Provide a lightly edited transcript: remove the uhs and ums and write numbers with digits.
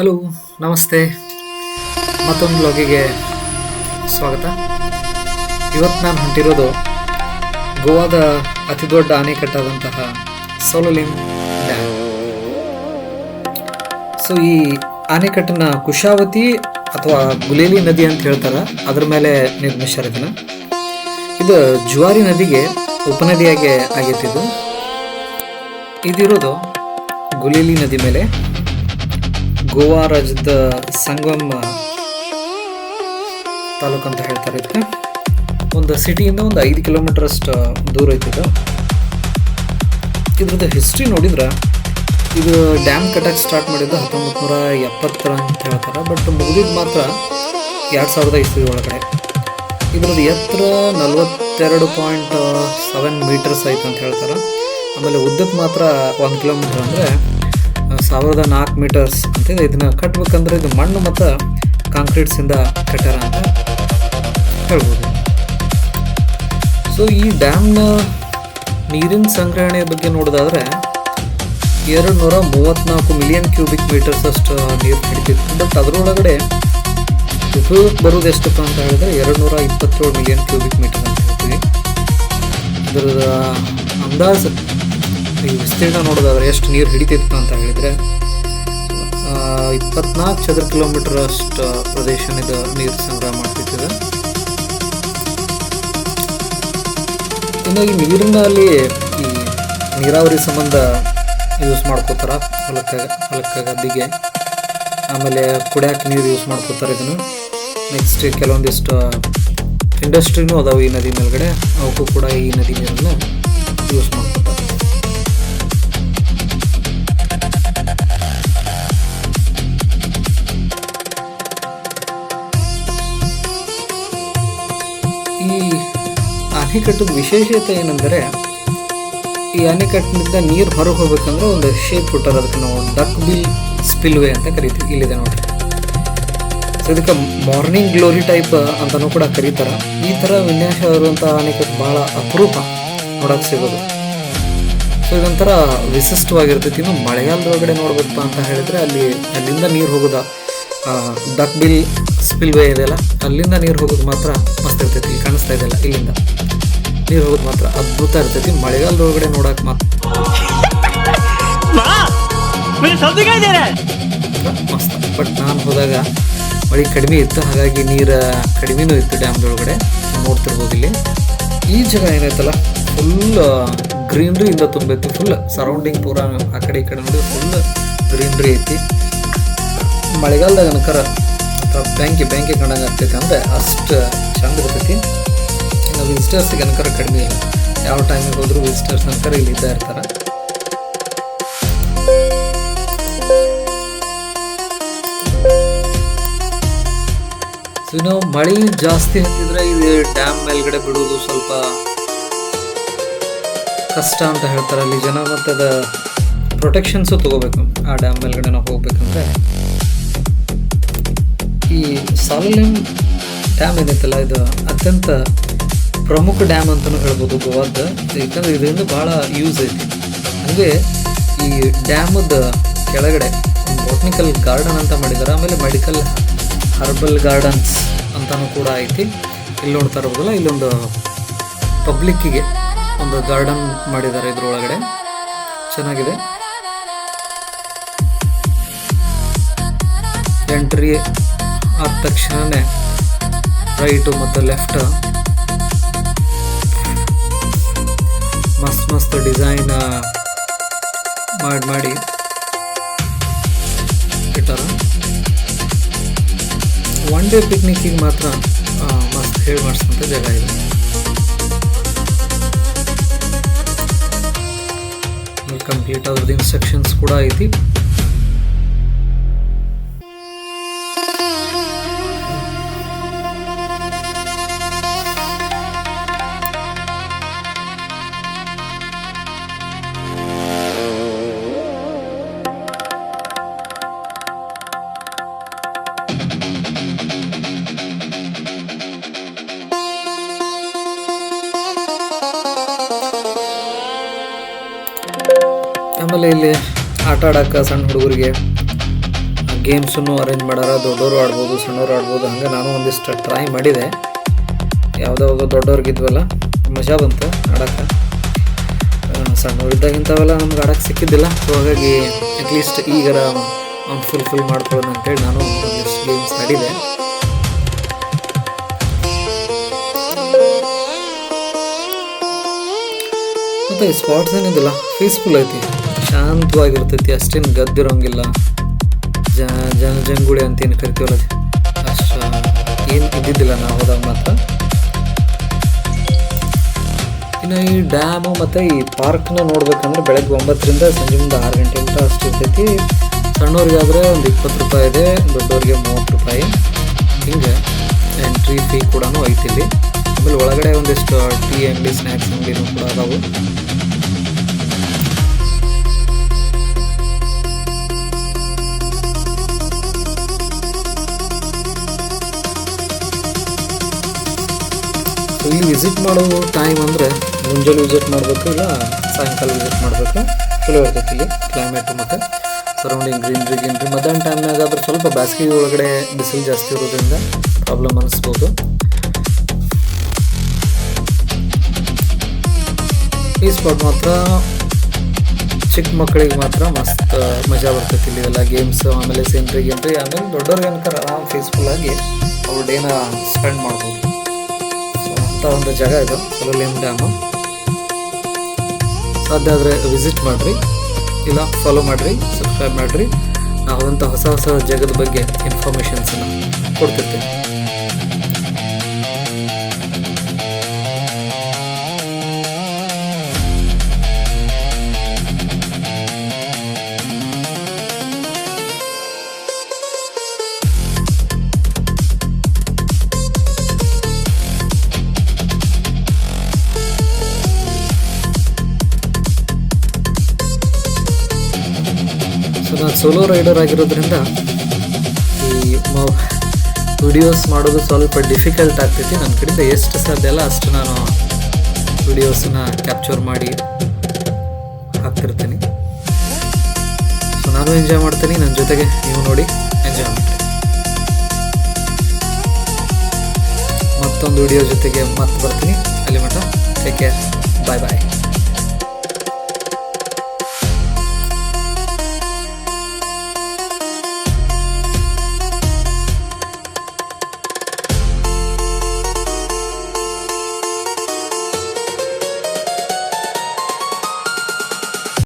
Hello, ನಮಸ್ತೆ. ಮತ್ತೊಂದು ಬ್ಲಾಗಿಗೆ ಸ್ವಾಗತ. ಇವತ್ತು ನಾನು ಹೊಂಟಿರೋದು ಗೋವಾದ ಅತಿ ದೊಡ್ಡ ಅಣೆಕಟ್ಟಾದಂತಹ ಸೋಲೋಲಿಮ್ ಡ್ಯಾಮ್. ಸೊ ಈ ಅಣೆಕಟ್ಟನ್ನ ಕುಶಾವತಿ ಅಥವಾ ಗುಲೇಲಿ ನದಿ ಅಂತ ಹೇಳ್ತಾರೆ, ಅದ್ರ ಮೇಲೆ ನಿರ್ಮಿಸ್ಯಾರ ಇದನ್ನ. ಇದು ಜುವಾರಿ ನದಿಗೆ ಉಪನದಿಯಾಗಿ ಆಗೈತಿದ್ದು. ಇದಿರೋದು ಗುಲೇಲಿ ನದಿ ಮೇಲೆ, ಗೋವಾ ರಾಜ್ಯದ ಸಂಗಮ ತಾಲೂಕು ಅಂತ ಹೇಳ್ತಾರೆ. ಇದಕ್ಕೆ ಒಂದು ಸಿಟಿಯಿಂದ ಒಂದು 5 ಕಿಲೋಮೀಟರ್ ಅಷ್ಟು ದೂರ ಐತಿದ್ದು. ಇದ್ರದ್ದು ಹಿಸ್ಟ್ರಿ ನೋಡಿದ್ರೆ, ಇದು ಡ್ಯಾಮ್ ಕಟ್ಟಕ್ಕೆ ಸ್ಟಾರ್ಟ್ ಮಾಡಿದ್ದು 1970 ಅಂತ ಹೇಳ್ತಾರೆ. ಬಟ್ ಮುಗಿದಿದ್ದು ಮಾತ್ರ 2000 ಇಸ್ವಿ ಒಳಗಡೆ. ಇದ್ರದ್ದು ಎತ್ತರ 42.7 ಮೀಟರ್ಸ್ ಆಯ್ತು ಅಂತ ಹೇಳ್ತಾರೆ. ಆಮೇಲೆ ಉದ್ದಕ್ಕೆ ಮಾತ್ರ 1 ಕಿಲೋಮೀಟರ್ ಅಂದರೆ 1004 ಮೀಟರ್ಸ್ ಅಂತಿದೆ. ಇದನ್ನ ಕಟ್ಬೇಕಂದ್ರೆ ಇದು ಮಣ್ಣು ಮತ್ತು ಕಾಂಕ್ರೀಟ್ಸಿಂದ ಕಟ್ಟಾರ ಅಂತ ಹೇಳ್ಬೋದು. ಸೊ ಈ ಡ್ಯಾಮ್ನ ನೀರಿನ ಸಂಗ್ರಹಣೆ ಬಗ್ಗೆ ನೋಡೋದಾದ್ರೆ 234 ಮಿಲಿಯನ್ ಕ್ಯೂಬಿಕ್ ಮೀಟರ್ಸ್ ಅಷ್ಟು ನೀರು ಹಿಡಿತಿತ್ತು. ಬಟ್ ಅದರೊಳಗಡೆ ಉಪಯೋಗಕ್ಕೆ ಬರೋದು ಎಷ್ಟಪ್ಪ ಅಂತ ಹೇಳಿದ್ರೆ 227 ಮಿಲಿಯನ್ ಕ್ಯೂಬಿಕ್ ಮೀಟರ್ ಅಂತ ಹೇಳ್ತೀವಿ. ಇದರ ಅಂದಾಜು ಈ ವಿಸ್ತೀರ್ಣ ನೋಡೋದಾದ್ರೆ ಎಷ್ಟು ನೀರು ಹಿಡಿತಿತ್ತು ಅಂತ ಹೇಳಿದರೆ 24 ಚದರ ಕಿಲೋಮೀಟರ್ ಅಷ್ಟು ಪ್ರದೇಶದ ನೀರು ಸಂಗ್ರಹ ಮಾಡ್ತಿರ್ತದೆ. ಇನ್ನು ಈ ನೀರಿನಲ್ಲಿ ಈ ನೀರಾವರಿ ಸಂಬಂಧ ಯೂಸ್ ಮಾಡ್ಕೋತಾರ, ಹೊಲಕ್ಕೆ ಗದ್ದಿಗೆ. ಆಮೇಲೆ ಕುಡಿಯೋಕೆ ನೀರು ಯೂಸ್ ಮಾಡ್ಕೋತಾರೆ ಇದನ್ನು. ನೆಕ್ಸ್ಟ್ ಕೆಲವೊಂದಿಷ್ಟು ಇಂಡಸ್ಟ್ರಿನೂ ಅದಾವೆ ಈ ನದಿ ಮೇಲ್ಗಡೆ, ಅವಕ್ಕೂ ಕೂಡ ಈ ನದಿ ನೀರನ್ನು ಯೂಸ್ ಮಾಡ್ಕೋತಾರೆ. ಈ ಅಣೆಕಟ್ಟದ ವಿಶೇಷತೆ ಏನೆಂದರೆ, ಈ ಅಣೆಕಟ್ಟಿನಿಂದ ನೀರು ಹೊರಗೆ ಹೋಗ್ಬೇಕಂದ್ರೆ ಒಂದು ಶೇಪ್ ಕೊಟ್ಟಾರ. ಅದಕ್ಕೆ ನಾವು ಡಕ್ ಬಿಲ್ ಸ್ಪಿಲ್ವೇ ಅಂತ ಕರಿತೀವಿ. ಇಲ್ಲಿದೆ ನೋಡ್ರಿ. ಸೊ ಇದಕ್ಕೆ ಮಾರ್ನಿಂಗ್ ಗ್ಲೋರಿ ಟೈಪ್ ಅಂತಲೂ ಕೂಡ ಕರೀತಾರೆ. ಈ ಥರ ವಿನ್ಯಾಸ ಇರುವಂಥ ಅಣೆಕಟ್ಟು ಭಾಳ ಅಪರೂಪ ನೋಡೋಕೆ ಸಿಗೋದು. ಸೊ ಇದೊಂಥರ ವಿಶಿಷ್ಟವಾಗಿರ್ತೈತಿ. ಇನ್ನು ಮಳೆಗಾಲದೊಳಗಡೆ ನೋಡ್ಬೇಕಪ್ಪ ಅಂತ ಹೇಳಿದ್ರೆ ಅಲ್ಲಿಂದ ನೀರು ಹೋಗೋದ ಡಕ್ ಬಿಲ್ ಸ್ಪಿಲ್ವೇ ಇದೆಯಲ್ಲ, ಅಲ್ಲಿಂದ ನೀರು ಹೋಗೋದು ಮಾತ್ರ ಮಸ್ತ್ ಇರ್ತೈತಿ. ಇಲ್ಲಿ ಕಾಣಿಸ್ತಾ ಇದೆಯಲ್ಲ, ಇಲ್ಲಿಂದ ನೀರು ಹೋಗೋದು ಮಾತ್ರ ಅದ್ಭುತ ಇರ್ತೈತಿ. ಮಳೆಗಾಲದೊಳಗಡೆ ನೋಡಕ್ಕೆ ಮಾತ್ರ ಮಸ್ತ್. ಬಟ್ ನಾನು ಹೋದಾಗ ಮಳೆ ಕಡಿಮೆ ಇತ್ತು, ಹಾಗಾಗಿ ನೀರು ಕಡಿಮೆನೂ ಇತ್ತು ಡ್ಯಾಮ್ದೊಳಗಡೆ. ನೋಡ್ತಿರ್ಬೋದು ಇಲ್ಲಿ ಈ ಜಾಗ ಏನೈತಲ್ಲ, ಫುಲ್ ಗ್ರೀನ್ರಿಯಿಂದ ತುಂಬೈತಿ. ಫುಲ್ ಸರೌಂಡಿಂಗ್ ಪೂರ ಆ ಕಡೆ ಈ ಕಡೆ ನೋಡಿ ಫುಲ್ ಗ್ರೀನ್ರಿ ಐತಿ. ಮಳೆಗಾಲದಾಗ ಅನ್ಕರ ಬ್ಯಾಂಕಿ ಕಂಡಂಗೆ ಆಗ್ತೈತಿ, ಅಂದರೆ ಅಷ್ಟು ಚಂದ ಇರ್ತೈತಿ. ಇನ್ನು ವಿಸಿಟರ್ಸಿಗೆ ಅನ್ಕರ ಕಡಿಮೆ ಇಲ್ಲ. ಯಾವ ಟೈಮಿಗೆ ಹೋದ್ರು ವಿಸಿಟರ್ಸ್ ಅನ್ಕರ ಇಲ್ಲಿ ಇದ್ದ ಇರ್ತಾರೆ. ಸೊ ಇನ್ನು ಮಳೆ ಜಾಸ್ತಿ ಹತ್ತಿದ್ರೆ ಇದು ಡ್ಯಾಮ್ ಮೇಲ್ಗಡೆ ಬಿಡುವುದು ಸ್ವಲ್ಪ ಕಷ್ಟ ಅಂತ ಹೇಳ್ತಾರೆ. ಅಲ್ಲಿ ಜನ ಮತ್ತು ಅದ ಪ್ರೊಟೆಕ್ಷನ್ಸು ತಗೋಬೇಕು. ಆ ಡ್ಯಾಮ್ ಮೇಲ್ಗಡೆ ನಾವು ಹೋಗ್ಬೇಕಂದ್ರೆ ಈ ಸೋಲೋಲಿಮ್ ಡ್ಯಾಮ್ ಏನೈತಲ್ಲ, ಇದು ಅತ್ಯಂತ ಪ್ರಮುಖ ಡ್ಯಾಮ್ ಅಂತಲೂ ಹೇಳ್ಬೋದು ಗೋವಾದ. ಯಾಕಂದರೆ ಇದರಿಂದ ಭಾಳ ಯೂಸ್ ಐತಿ. ಹಾಗೆ ಈ ಡ್ಯಾಮದ ಕೆಳಗಡೆ ಒಂದು ಬಾಟ್ನಿಕಲ್ ಗಾರ್ಡನ್ ಅಂತ ಮಾಡಿದ್ದಾರೆ. ಆಮೇಲೆ ಮೆಡಿಕಲ್ ಹರ್ಬಲ್ ಗಾರ್ಡನ್ಸ್ ಅಂತಲೂ ಕೂಡ ಐತಿ. ಇಲ್ಲಿ ನೋಡ್ತಾ ಇರ್ಬೋದಲ್ಲ, ಇಲ್ಲೊಂದು ಪಬ್ಲಿಕ್ಕಿಗೆ ಒಂದು ಗಾರ್ಡನ್ ಮಾಡಿದ್ದಾರೆ ಇದ್ರೊಳಗಡೆ. ಚೆನ್ನಾಗಿದೆ. ಎಂಟ್ರಿ ಆದ ತಕ್ಷಣವೇ ರೈಟು ಮತ್ತು ಲೆಫ್ಟ್ ಮಸ್ತ್ ಡಿಸೈನ್ ಮಾಡಿ ಇಟ್ಟಾರ. ಒನ್ ಡೇ ಪಿಕ್ನಿಕ್ಕಿಗೆ ಮಾತ್ರ ಮಸ್ತ್ ಹೇಳಿ ಮಾಡಿಸೋಂಥ ಜಾಗ ಇದೆ. ಕಂಪ್ಲೀಟ್ ಅದ್ರದ್ದು ಇನ್ಸ್ಟ್ರಕ್ಷನ್ಸ್ ಕೂಡ ಐತಿ. ಆಮೇಲೆ ಇಲ್ಲಿ ಆಟ ಆಡೋಕ್ಕೆ ಸಣ್ಣ ಹುಡುಗರಿಗೆ ಗೇಮ್ಸನ್ನು ಅರೇಂಜ್ ಮಾಡ್ಯಾರ. ದೊಡ್ಡವರು ಆಡ್ಬೋದು, ಸಣ್ಣವರು ಆಡ್ಬೋದು. ಹಂಗೆ ನಾನು ಒಂದಿಷ್ಟು ಟ್ರೈ ಮಾಡಿದೆ. ಯಾವುದಾವುದು ದೊಡ್ಡವ್ರಿಗಿದ್ವಲ್ಲ, ಮಜಾ ಬಂತು ಆಡೋಕ್ಕೆ. ಸಣ್ಣವ್ರಿದ್ದಾಗಿಂಥವೆಲ್ಲ ನಮ್ಗೆ ಆಡೋಕ್ಕೆ ಸಿಕ್ಕಿದ್ದಿಲ್ಲ. ಸೊ ಹಾಗಾಗಿ ಅಟ್ಲೀಸ್ಟ್ ಈಗರ ಅವ್ನು ಫುಲ್ ಮಾಡ್ಕೊಳ್ಳೋದು ಅಂತೇಳಿ ನಾನು ಒಂದಿಷ್ಟು ಗೇಮ್ಸ್ ಆಡಿದೆ. ಮತ್ತು ಈ ಸ್ಪಾಟ್ಸ್ ಏನಿದಿಲ್ಲ, ಪೀಸ್ಫುಲ್ ಐತಿ, ಶಾಂತವಾಗಿರ್ತೈತಿ, ಅಷ್ಟೇನು ಗದ್ದಿರೋಂಗಿಲ್ಲ. ಜಂಗುಳಿ ಅಂತೇನು ಕರಿತೀವಲ್ಲ, ಅಷ್ಟು ಏನು ಇದ್ದಿದ್ದಿಲ್ಲ ನಾವು ಹೋದಾಗ ಮಾತ್ರ. ಇನ್ನು ಈ ಡ್ಯಾಮು ಮತ್ತು ಈ ಪಾರ್ಕ್ನ ನೋಡ್ಬೇಕಂದ್ರೆ ಬೆಳಗ್ಗೆ 9ರಿಂದ ಸಂಜೆ ಮುಂದೆ 6 ಗಂಟೆ ಊಟ ಅಷ್ಟು ಇರ್ತೈತಿ. ಸಣ್ಣವ್ರಿಗಾದರೆ ಒಂದು 20 ರೂಪಾಯಿ ಇದೆ, ದೊಡ್ಡವ್ರಿಗೆ 30 ರೂಪಾಯಿ. ಹಿಂಗೆ ಎಂಟ್ರಿ ಫೀ ಕೂಡ ಐತಿಲ್ಲಿ. ಆಮೇಲೆ ಒಳಗಡೆ ಒಂದಿಷ್ಟು ಟೀ ಅಂಗಡಿ, ಸ್ನ್ಯಾಕ್ಸ್ ಅಂಗಡಿನೂ ಕೂಡ ಅದಾವು. ಇಲ್ಲಿ ವಿಸಿಟ್ ಮಾಡೋ ಟೈಮ್ ಅಂದರೆ ಮುಂಜಾನೆ ವಿಸಿಟ್ ಮಾಡಬೇಕು, ಇಲ್ಲ ಸಾಯಂಕಾಲ ವಿಸಿಟ್ ಮಾಡಬೇಕು. ಚಲೋ ಇರ್ತೈತಿ ಇಲ್ಲಿ ಕ್ಲೈಮೇಟು ಮತ್ತು ಸರೌಂಡಿಂಗ್ ಗ್ರೀನ್ರಿ. ಮಧ್ಯಾಹ್ನ ಟೈಮ್ನಾಗ ಆದ್ರೆ ಸ್ವಲ್ಪ ಬೇಸಿಗೆ ಒಳಗಡೆ ಬಿಸಿಲು ಜಾಸ್ತಿ ಇರೋದ್ರಿಂದ ಪ್ರಾಬ್ಲಮ್ ಅನಿಸ್ಬೋದು. ಈ ಸ್ಪಾಟ್ ಮಾತ್ರ ಚಿಕ್ಕ ಮಕ್ಕಳಿಗೆ ಮಾತ್ರ ಮಸ್ತ್ ಮಜಾ ಬರ್ತೈತಿ. ಇಲ್ಲಿ ಎಲ್ಲ ಗೇಮ್ಸ್, ಆಮೇಲೆ ಸೀನ್ರಿ, ಆಮೇಲೆ ದೊಡ್ಡವ್ರಿಗೆ ಏನಕ್ಕಾರ ಆರಾಮ್ ಪೀಸ್ಫುಲ್ಲಾಗಿ ಅವ್ರ ಡೇನ ಸ್ಪೆಂಡ್ ಮಾಡ್ಬೋದು. ಸೊ ಅಂಥ ಒಂದು ಜಾಗ ಇದು ಸೊಲೋಲಿಯಂ ಡ್ಯಾಮು. ಸಾಧ್ಯ ಆದರೆ ವಿಸಿಟ್ ಮಾಡಿರಿ, ಇಲ್ಲ ಫಾಲೋ ಮಾಡಿರಿ, ಸಬ್ಸ್ಕ್ರೈಬ್ ಮಾಡಿರಿ. ನಾವಂಥ ಹೊಸ ಜಾಗದ ಬಗ್ಗೆ ಇನ್ಫಾರ್ಮೇಷನ್ಸನ್ನು ಕೊಡ್ತಿರ್ತೀನಿ. ಸೊ ನಾನು ಸೋಲೋ ರೈಡರ್ ಆಗಿರೋದ್ರಿಂದ ಈ ವಿಡಿಯೋಸ್ ಮಾಡೋದು ಸ್ವಲ್ಪ ಡಿಫಿಕಲ್ಟ್ ಆಗ್ತೈತಿ. ನನ್ನ ಕಡೆಯಿಂದ ಎಷ್ಟು ಸಾಧ್ಯ ಅಲ್ಲ ಅಷ್ಟು ನಾನು ವಿಡಿಯೋಸನ್ನ ಕ್ಯಾಪ್ಚರ್ ಮಾಡಿ ಹಾಕ್ತಿರ್ತೀನಿ. ಸೊ ನಾನು ಎಂಜಾಯ್ ಮಾಡ್ತೀನಿ, ನನ್ನ ಜೊತೆಗೆ ನೀವು ನೋಡಿ ಎಂಜಾಯ್ ಮಾಡಿ. ಮತ್ತೊಂದು ವಿಡಿಯೋ ಜೊತೆಗೆ ಮತ್ತೆ ಬರ್ತೀನಿ. ಅಲ್ಲಿ ಮಟ್ಟ ಟೇಕ್ ಕೇರ್, ಬಾಯ್.